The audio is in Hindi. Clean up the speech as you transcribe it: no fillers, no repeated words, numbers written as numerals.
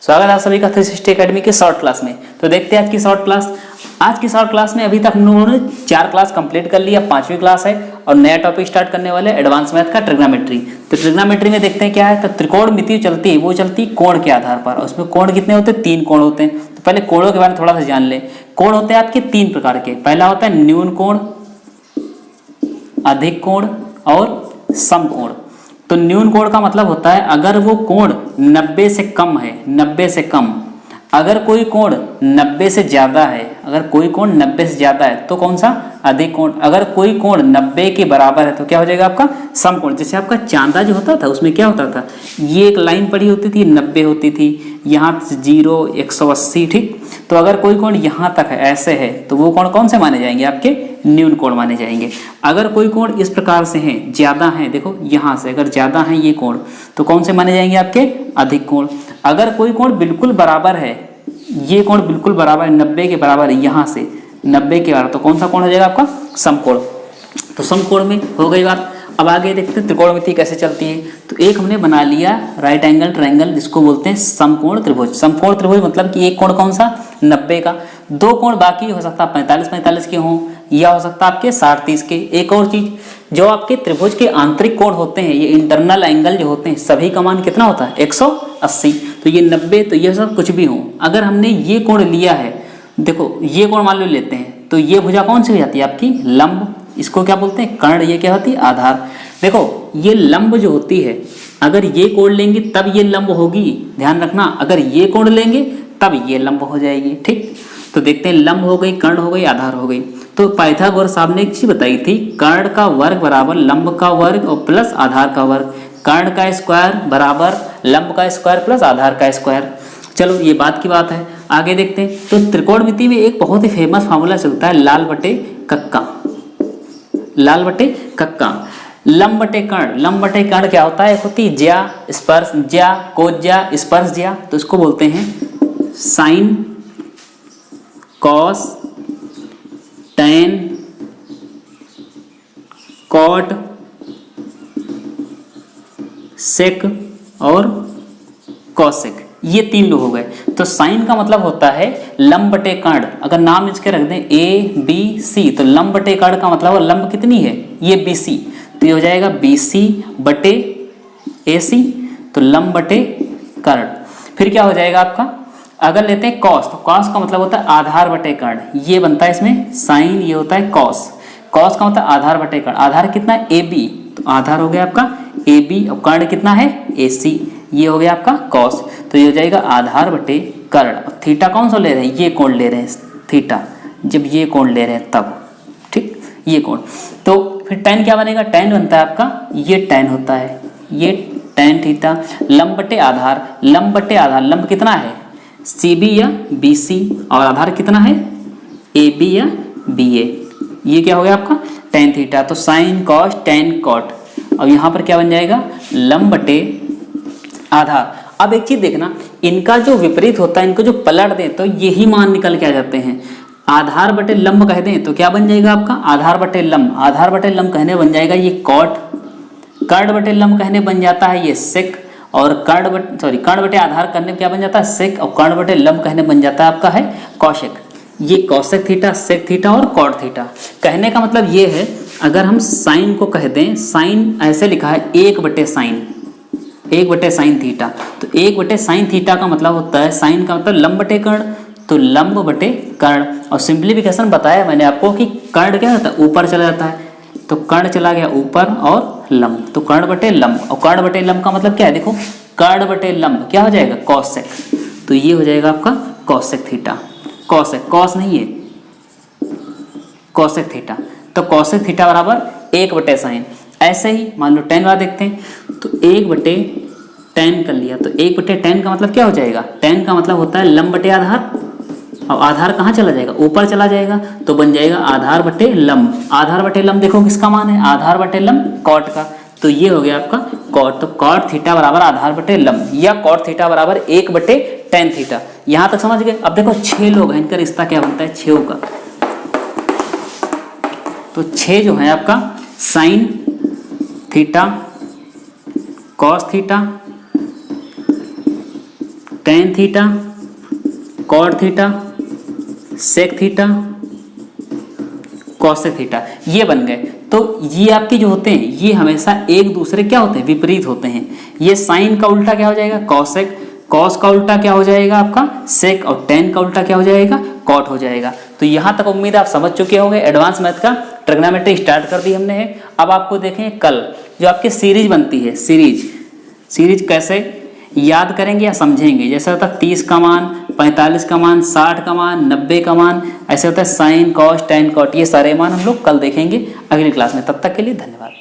स्वागत है आप सभी का 360 एकेडमी के शॉर्ट क्लास में। तो देखते हैं आज की शॉर्ट क्लास। आज की शॉर्ट क्लास में अभी तक हम लोगों ने 4 क्लास कंप्लीट कर लिया, 5वीं क्लास है और नया टॉपिक स्टार्ट करने वाले एडवांस मैथ का ट्रिग्नोमेट्री। तो ट्रिग्नोमेट्री में देखते हैं क्या है। तो त्रिकोणमिति चलती है, वो चलती है कोण के आधार पर, और उसमें कोण कितने होते हैं? 3 कोण होते हैं। तो पहले कोणों के बारे में थोड़ा सा जान लें। कोण होते हैं आपके 3 प्रकार के। पहला होता है न्यून कोण, अधिक कोण और समकोण। तो न्यून कोण का मतलब होता है अगर वो कोण 90 से कम है, 90 से कम। अगर कोई कोण 90 से ज्यादा है, अगर कोई कोण 90 से ज्यादा है तो कौन सा? अधिक कोण। अगर कोई कोण 90 के बराबर है तो क्या हो जाएगा आपका? समकोण। जैसे आपका चांदा जो होता था उसमें क्या होता था, ये एक लाइन पड़ी होती थी, 90 होती थी, यहाँ 0, 180, ठीक। तो अगर कोई कोण यहाँ तक है, ऐसे है, तो वो कोण कौन से माने जाएंगे? आपके न्यून कोण माने जाएंगे। अगर कोई कोण इस प्रकार से है, ज्यादा है, देखो यहाँ से अगर ज्यादा है ये कोण, तो कौन से माने जाएंगे? आपके अधिक कोण। अगर कोई कोण बिल्कुल बराबर है, ये कोण बिल्कुल बराबर है, 90 के बराबर है, यहाँ से 90 के बराबर, तो कौन सा कोण हो जाएगा? आपका समकोण। तो समकोण में हो गई बात। अब आगे देखते हैं त्रिकोणमिति कैसे चलती है। तो एक हमने बना लिया राइट एंगल ट्रायंगल, जिसको बोलते हैं समकोण त्रिभुज। समकोण त्रिभुज मतलब कि एक कोण कौन सा? 90 का। 2 कोण बाकी हो सकता है 45-45 के हों, या हो सकता है आपके 60-30 के। एक और चीज, जो आपके त्रिभुज के आंतरिक कोण होते हैं, ये इंटरनल एंगल जो होते हैं, सभी का मान कितना होता है? 180। तो ये 90, तो ये सब कुछ भी हो। अगर हमने ये कोण लिया है, देखो ये कोण मान लो लेते हैं, तो ये भुजा कौन सी हो जाती है? आपकी लंब। इसको क्या बोलते हैं? कर्ण। ये क्या होती है? आधार। देखो ये लंब जो होती है, अगर ये कोण लेंगे तब ये लंब होगी, ध्यान रखना। अगर ये कोण लेंगे तब ये लंब हो जाएगी, ठीक। तो देखते हैं, लंब हो गई, कर्ण हो गई, आधार हो गई। तो पाइथागोरस साहब ने एक चीज बताई थी, कर्ण का वर्ग बराबर लंब का वर्ग और प्लस आधार का वर्ग। कर्ण का स्क्वायर बराबर लंब का स्क्वायर प्लस आधार का स्क्वायर। चलो ये बात की बात है। आगे देखते हैं। तो त्रिकोणमिति में एक बहुत ही फेमस फार्मूला चलता है, लाल बटे कक्का। लाल बटे कक्का। लंब बटे कर्ण। लंब बटे कर्ण क्या होता है? एक होती है ज्या, स्पर्श ज्या, कोस ज्या, स्पर्श ज्या। तो इसको बोलते हैं साइन, कॉस, टैन, कॉट, सेक और कॉसेक। ये 3 लोग हो गए। तो साइन का मतलब होता है लंब बटे कर्ण। अगर नाम इसके रख दें ABC, तो लंब बटे कर्ण का मतलब लंब कितनी है? ये BC, तो ये हो जाएगा BC बटे AC, तो लंब बटे कर्ण। फिर क्या हो जाएगा आपका? अगर लेते हैं कॉस, तो कॉस का मतलब होता है आधार बटे कर्ण। ये बनता है इसमें साइन, ये होता है कॉस। कॉस का मतलब आधार बटे कर्ण। आधार कितना है? AB, तो आधार हो गया आपका AB, और कर्ण कितना है? AC। ये हो गया आपका कॉस। तो ये हो जाएगा आधार बटे कर्ण। थीटा कौन सा ले रहे हैं? ये कोण ले रहे हैं, थीटा। जब ये कोण ले रहे हैं तब, ठीक, ये कोण। तो फिर टैन क्या बनेगा? टैन बनता है आपका, ये टैन होता है, ये टैन थीटा। लंब बटे आधार। लंब बटे आधार, लंब कितना है? CB या BC, और आधार कितना है? AB या BA। ये क्या हो गया आपका? Tan theta. तो साइन, कॉस, टैन, कॉट। अब यहाँ पर क्या बन जाएगा? लंब बटे आधार। अब एक चीज देखना, इनका जो विपरीत होता है, इनको जो पलट दें तो यही मान निकल के आ जाते हैं। आधार बटे लंब कह दें तो क्या बन जाएगा आपका? आधार बटे लंब। आधार बटे लंब कहने बन जाएगा ये कॉट। कर्ण बटे लंब कहने बन जाता है ये सेक, और कर्ण बटे आधार करने क्या बन जाता है? सेक, और कर्ण बटे लंब कहने बन जाता है आपका है कौशिक। ये कौशिक थीटा, सेक थीटा और कॉट थीटा। कहने का मतलब ये है, अगर हम साइन को कह दें, साइन ऐसे लिखा है 1 बटे साइन, 1 बटे साइन थीटा। तो 1 बटे साइन थीटा का मतलब होता है, साइन का मतलब लंब बटे कर्ण, तो लंब बटे कर्ण। और सिंप्लीफिकेशन बताया मैंने आपको कि कर्ण क्या होता है? ऊपर चला जाता है, तो कर्ण चला गया ऊपर और लंब, तो कर्ण बटे लंब। और कर्ण बटे लंब का मतलब क्या है? देखो कर्ण बटे लंब क्या हो जाएगा? कॉसेक। तो ये हो जाएगा आपका कॉसेक थीटा। कॉसेक, कॉस नहीं है, कॉसेक थीटा। तो कॉसेक थीटा बराबर 1 बटे साइन। ऐसे ही मान लो टैन वाला देखते हैं, तो 1 बटे टैन कर लिया, तो 1 बटे टैन का मतलब क्या हो जाएगा? टैन का मतलब होता है लंब बटे आधार, और आधार कहाँ चला जाएगा? ऊपर चला जाएगा, तो बन जाएगा आधार बटे लंब। आधार बटे लंब देखो किसका मान है? आधार बटे लंब कॉट का। तो ये हो गया आपका कॉट। तो कॉट थीटा बराबर आधार बटे लंब, या कॉट थीटा बराबर 1 बटे टैन थीटा। यहां तक समझ गए? अब देखो 6 लोग हैं, इनका रिश्ता क्या बनता है? 6 का। तो 6 जो है आपका sine theta, cos theta, tan theta, cot theta, sec theta, cosec theta, ये बन गए। तो ये आपके जो होते हैं ये हमेशा एक दूसरे क्या होते हैं, विपरीत होते हैं। ये साइन का उल्टा क्या हो जाएगा, कॉसेक, कॉस का उल्टा क्या हो जाएगा आपका सेक, और टेन का उल्टा क्या हो जाएगा, कॉट हो जाएगा। तो यहां तक उम्मीद आप समझ चुके होंगे। एडवांस मैथ का ट्रिग्नोमेट्री स्टार्ट कर दी हमने है। अब आपको देखें कल जो आपकी सीरीज बनती है, सीरीज कैसे याद करेंगे या समझेंगे। जैसे होता है 30 का मान, 45 का मान, 60 का मान, 90 का मान, ऐसे होता है साइन, कॉस, टेन, कॉट, ये सारे मान हम लोग कल देखेंगे अगली क्लास में। तब तक के लिए धन्यवाद।